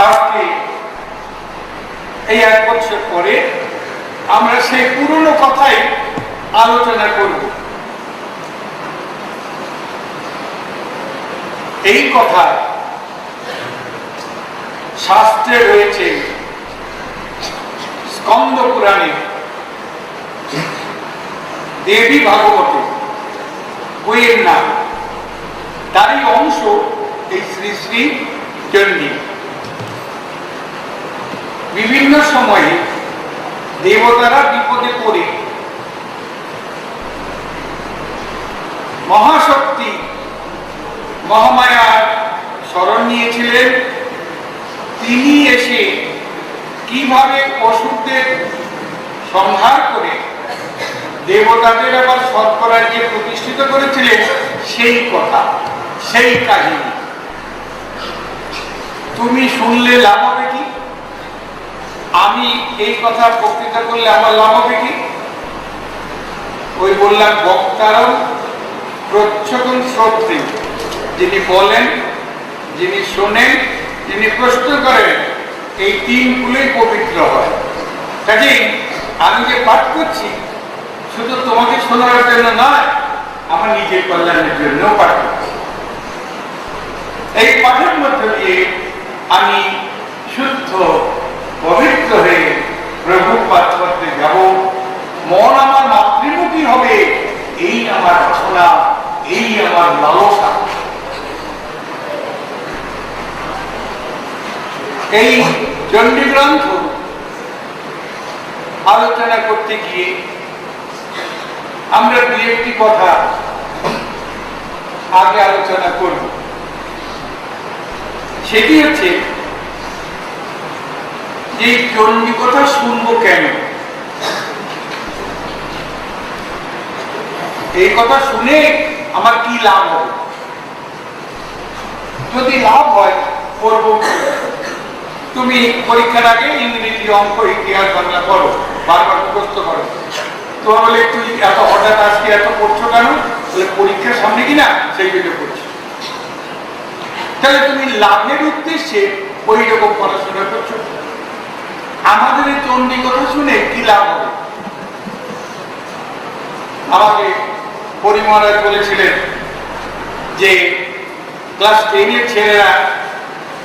আজকে এই 1 বছর পরে আমরা সেই পুরনো কথাই আলোচনা করব। এই কথা শাস্ত্রে রয়েছে, স্কন্দ পুরাণে, দেবী ভাগবতে বইয়ের নাম, তারই অংশ এই শ্রী শ্রী চণ্ডী। বিভিন্ন সময়ে দেবতারা বিপদে পড়ে মহাশক্তি মহামায়ার শরণ নিয়েছিলেন। তিনি এসে কিভাবে অসুরদের সংহার করে দেবতাদের আবার স্বর্গরাজ্যে প্রতিষ্ঠিত করেছিলেন, সেই কথা, সেই কাহিনী তুমি শুনলে লাভ হবে কি? আমি এই কথা বক্তৃতা করলে আমার লাভ হবে কি? ওই বললাম, বক্তারণ প্রচ্ছদন শ্রোত্রী, যিনি বলেন, যিনি শোনেন, যিনি প্রশ্ন করেন, এই 3 গুলোই পবিত্র হয়। কাজেই আমি যে পাঠ করছি শুধু তোমাকে শোনার জন্য নয়, আমার নিজের কল্যাণের জন্য পাঠ করছি। এই পাঠের মধ্য দিয়ে আমি শুদ্ধ পবিত্র হয়ে প্রভু পাঠ করতে যাব। মন আমার মাতৃমুখী হবে, এই আমার রচনা, এই আমার লালসা। এই চণ্ডী গ্রন্থ আলোচনা করতে গিয়ে আমরা 2-1টি কথা আগে আলোচনা করব। সেটি হচ্ছে যে চণ্ডী কথা শুনবো কেন, এই কথা শুনে আমার কি লাভ হবে। যদি লাভ হয় করব। তুমি পরীক্ষার আগে ইংরেজি, অঙ্ক, ইতিহাস, বাংলা পড়ো, বারবার মুখস্থ করো। তোমার বলে তুই এত হঠাৎ আজকে এত পড়ছো কেন? বলে পরীক্ষার সামনে কিনা, সেই জন্য পড়ছি। তাহলে তুমি লাভের উদ্দেশ্যে ওই রকম পড়াশোনা করছো। আমাদের এই চণ্ডী কথা শুনে কি লাভ হবে? আমাকে হরি মহারাজ বলেছিলেন যে ক্লাস 10-এর ছেলেরা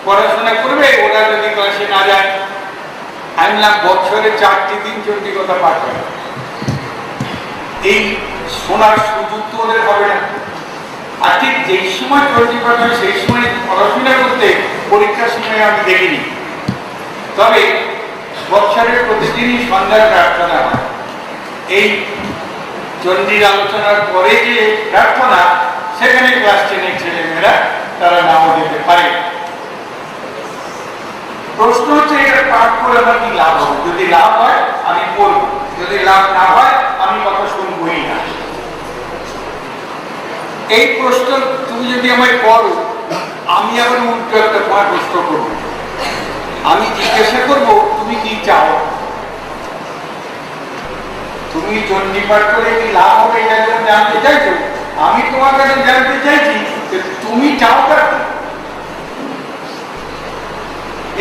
পড়াশোনা করবে, ওরা যদি ক্লাসে না যায়। আমি বললাম, বছরে 4টি দিন চণ্ডী কথা পাঠ হয়, এই শোনার সুযোগ তো ওদের হবে না। আর ঠিক যেই সময় চণ্ডী পাঠ হয় সেই সময় পড়াশোনা করতে পরীক্ষার সময় আমি দেখিনি। তবে বছরের প্রতিদিনই সন্ধ্যার প্রার্থনা হয়। এই চণ্ডীর আলোচনার পরে যে প্রার্থনা, সেখানে ক্লাস 10-এর ছেলেমেয়েরা তারা নামও দিতে পারে। প্রশ্ন হচ্ছে, এটা পাঠ করে আমার কি লাভ হবে? যদি লাভ হয় আমি পড়ব, যদি লাভ না হয় আমি কথা শুনবই না। এই প্রশ্ন তুমি যদি আমায় করো, আমি আবার উল্টো একটা প্রশ্ন করবো। আমি জিজ্ঞাসা করবো, তুমি কি চাও? তুমি চণ্ডী পাঠ করে কি লাভ হবে এটা যখন জানতে চাইছো, আমি তোমার কাছে জানতে চাইছি যে তুমি চাও কি?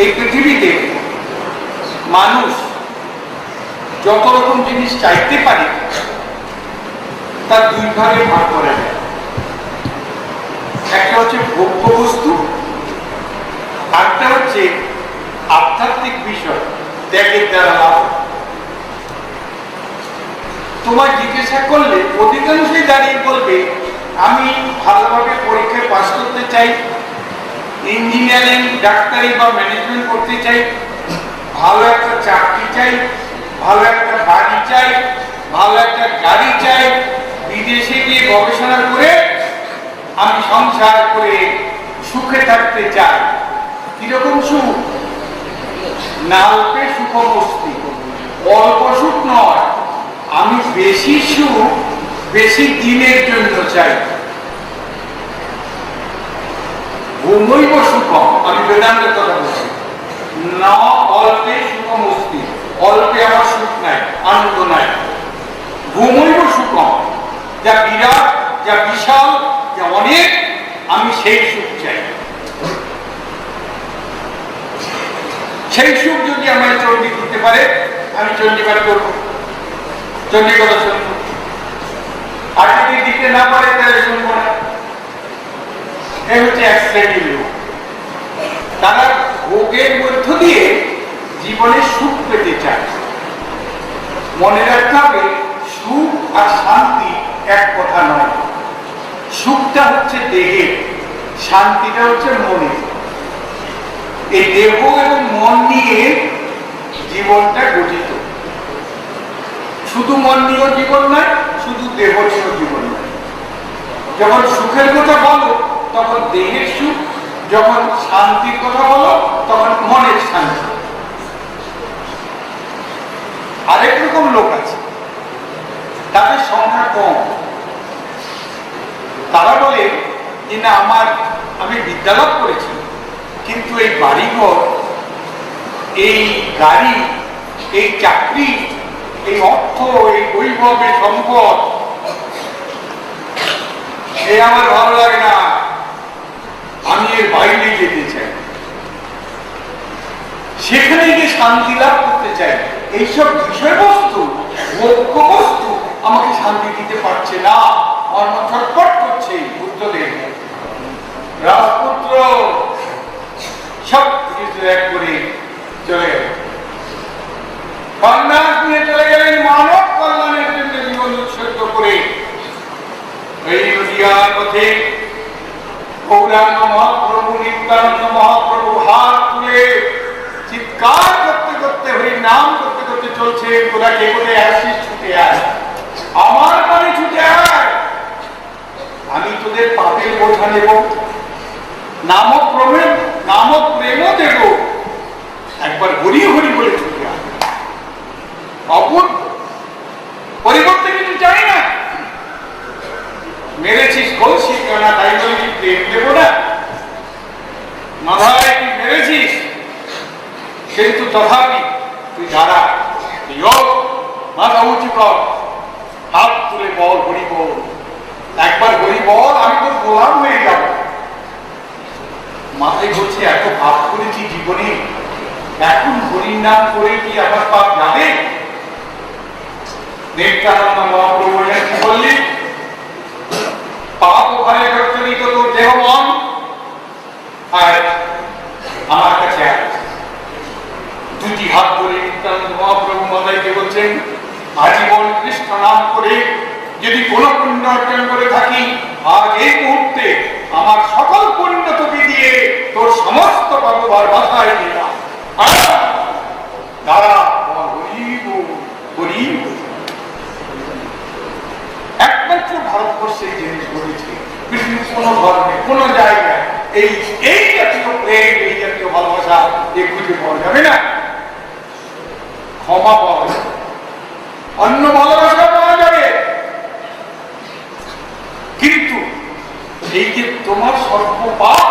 এই পৃথিবীতে মানুষ যত রকম জিনিস চাইতে পারে তার 2 ভাগে ভাগ করা যায়। একটা হচ্ছে ভোগ্য বস্তু, আরেকটা হচ্ছে আধ্যাত্মিক বিষয়, ত্যাগের দ্বারা লাভ। তোমার জিজ্ঞাসা করলে অধিকাংশই দাঁড়িয়ে বলবে, আমি ভালোভাবে পরীক্ষায় পাস করতে চাই, ইঞ্জিনিয়ারিং, ডাক্তারি বা ম্যানেজমেন্ট করতে চাই, ভালো একটা চাকরি চাই, ভালো একটা বাড়ি চাই, ভালো একটা গাড়ি চাই, বিদেশে গিয়ে গবেষণা করে আমি সংসার করে সুখে থাকতে চাই। কিরকম সুখ? নাল্পে সুখমস্তি, অল্প সুখ নয়, আমি বেশি সুখ বেশি দিনের জন্য চাই। ঘুমৈব সুখম, আমি বেদান্তের কথা বলছি না। অল্পে সুখমস্তি, অল্পে আমার সুখ নাই, আনন্দ নাই। ঘুমৈব সুখম, যা বিরাট, যা বিশাল, যা অনেক, আমি সেই সুখ চাই। সেই সুখ যদি আমায় চণ্ডী দিতে পারে, আমি চণ্ডীপাঠ করবো, চণ্ডী কথা শুনবো। আর যদি দিতে না পারে তাহলে শুনবো না। এই হচ্ছে এক শ্রেণীর লোক। তারা ভোগের মধ্য দিয়ে জীবনে সুখ পেতে চায়। মনে রাখতে হবে, সুখ আর শান্তি এক কথা নয়। সুখটা হচ্ছে দেহে, শান্তিটা হচ্ছে মনে। এই দেহ এবং মন নিয়ে জীবনটা গঠিত। শুধু মন নিয়েও জীবন নয়, শুধু দেহ নিয়েও জীবন নয়। যখন সুখের কথা বলো তখন দেহের সুখ, যখন শান্তির কথা বলো তখন মনের শান্তি। আরেক রকম লোক আছে, তাদের সংখ্যা কম। তারা বলে যে না, আমি বিদ্যালাভ করেছি, কিন্তু এই বাড়িঘর, এই গাড়ি, এই চাকরি, এই অর্থ, এই বৈভব, এই সম্পদ, এই আমার ভালো লাগে না, আমি এর বাইরে যেতে চাই, সেখানে গিয়ে শান্তি লাভ করতে চাই। এইসব বিষয়বস্তু, ভোগ্য বস্তু আমাকে শান্তি দিতে পারছে না, আমার মন ছটফট করছে। বুদ্ধদেব রাজপুত্র সব কিছু এক করে চলে গেল, সন্ন্যাস নিয়ে চলে গেলেন মানব কল্যাণের জন্য জীবন উৎসর্গ করে। এই নদিয়ার পথে গৌরাঙ্গ মহাপ্রভু, নিত্যানন্দ মহাপ্রভু হাত তুলে চিৎকার করতে করতে, হরি নাম করতে করতে চলছে, তোরা কে কোথায় আসিস, ছুটে আয়, আমার বাড়ি ছুটে আয়, আমি তোদের পাপের বোঝা নেব, নামক প্রেমও দেব, একবার হরি হরি বলে ছুটে আয়। অপূর্ব পরিবর্তে কিছু চাই না। মেরেছিস কলসি কেনা, তাই বলে কি প্রেম দেব না? মাথায় কি মেরেছিস, কিন্তু তথাপি তুই দাঁড়া, মাথা উঁচু কর, হাত তুলে বল হরি বল, একবার হরি বল, আমি তোর গোলাম হয়ে যাব। মাথায় বলছে এত পাপ করেছি জীবনে, এখন হরির নাম করে কি আমার পাপ যাবে? নিত্যানন্দ মহাপ্রভু কি বললি? পাপ ওখানে জর্জরিত তোর দেহ মন, আর আমার কাছে দুটি হাত ধরে নিত্যানন্দ মহাপ্রভু মাথায়কে বলছেন, আজীবন কৃষ্ণ নাম করে যদি কোনো পুণ্য অর্জন করে থাকি, আর এই মুহূর্তে আমার সকল পুণ্য তোকে দিয়ে তোর সমস্ত পাপভার মাথায় দিলাম। দাঁড়া, একমাত্র ভারতবর্ষে এই জিনিস ঘটেছে, পৃথিবীর কোন ধর্মে, কোন জায়গায় এই জাতীয় প্রেম, এই জাতীয় ভালোবাসা খুঁজে পাওয়া যাবে না। ক্ষমা পাওয়া যাবে, অন্য ভালোবাসা পাওয়া যাবে, কিন্তু এই যে তোমার সর্ব পাপ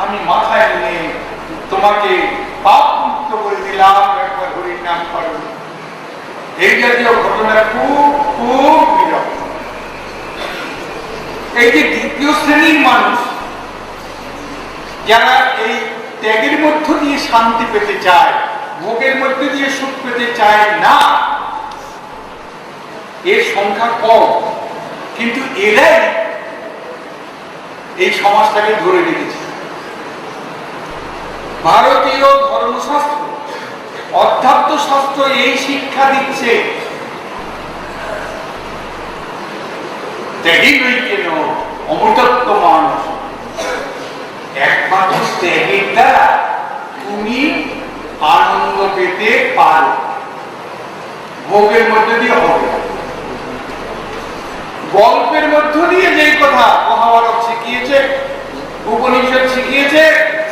আমি মাথায় নিয়ে তোমাকে পাপ মুক্ত করে দিলাম, একবার হরির নাম করো, এই জাতীয় ঘটনা খুব খুব বিরল। এই যে দ্বিতীয় শ্রেণীর মানুষ, যারা এই ত্যাগের মধ্য দিয়ে শান্তি পেতে চায়, ভোগের মধ্যে দিয়ে সুখ পেতে চায় না, এর সংখ্যা কম, কিন্তু এরাই এই সমাজটাকে ধরে রেখেছে। ভারতীয় ধর্মশাস্ত্র, অধ্যাত্ম শাস্ত্র এই শিক্ষা দিচ্ছে, ত্যাগী নই কেন অমৃতত্ব মানুষ, একমাত্র ত্যাগের দ্বারা তুমি আনন্দ পেতে পারো, ভোগের মধ্যে দিয়ে হবে। গল্পের মধ্য দিয়ে যেই কথা মহাভারত শিখিয়েছে, উপনিষদ শিখিয়েছে,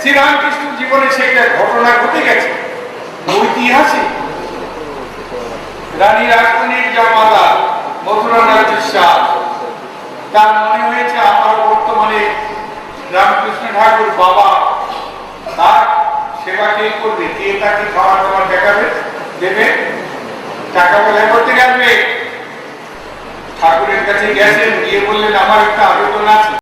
শ্রীরামকৃষ্ণ জীবনে সেটা ঘটনা ঘটে গেছে, ঐতিহাসিক। রানী রাসমণির জামাতা মথুরানাথ বিশ্বাস, তার মনে হয়েছে আমার বর্তমানে রামকৃষ্ণ ঠাকুর বাবা, তার সেবা কে করবে, কে তাকে খাবার দাবার দেখাবে, দেবে, টাকা পয়সা করতে গেছে। ঠাকুরের কাছে গেছেন, গিয়ে বললেন আমার একটা আবেদন আছে,